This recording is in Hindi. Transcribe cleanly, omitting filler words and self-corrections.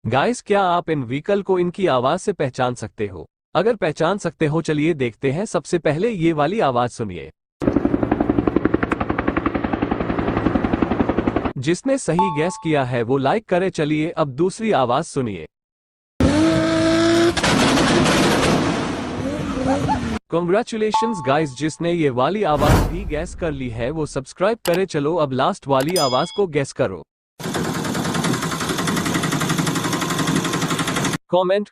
गाइस, क्या आप इन व्हीकल को इनकी आवाज से पहचान सकते हो? अगर पहचान सकते हो चलिए देखते हैं। सबसे पहले ये वाली आवाज सुनिए। जिसने सही गैस किया है वो लाइक करे। चलिए अब दूसरी आवाज सुनिए। कॉन्ग्रेचुलेशंस गाइस, जिसने ये वाली आवाज भी गैस कर ली है वो सब्सक्राइब करे। चलो अब लास्ट वाली आवाज को गैस करो। कमेंट